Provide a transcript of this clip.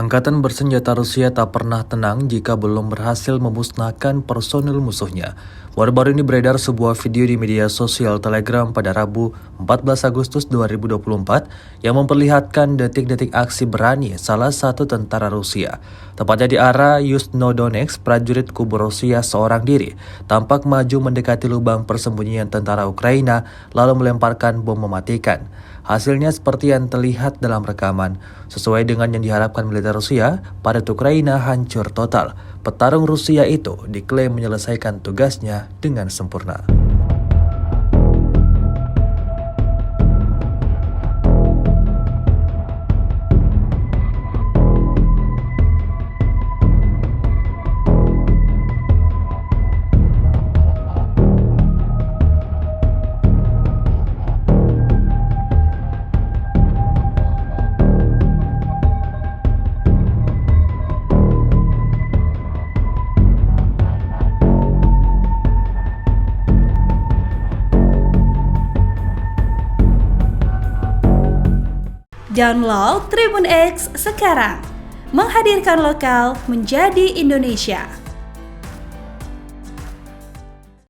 Angkatan bersenjata Rusia tak pernah tenang jika belum berhasil memusnahkan personil musuhnya. Baru-baru ini beredar sebuah video di media sosial Telegram pada Rabu 14 Agustus 2024 yang memperlihatkan detik-detik aksi berani salah satu tentara Rusia. Tepatnya di arah Yuzhno-Donetsk, prajurit kubu Rusia seorang diri tampak maju mendekati lubang persembunyian tentara Ukraina lalu melemparkan bom mematikan. Hasilnya seperti yang terlihat dalam rekaman. Sesuai dengan yang diharapkan militer Rusia, padat Ukraina hancur total. Petarung Rusia itu diklaim menyelesaikan tugasnya dengan sempurna. Download Tribun X sekarang, menghadirkan lokal menjadi Indonesia.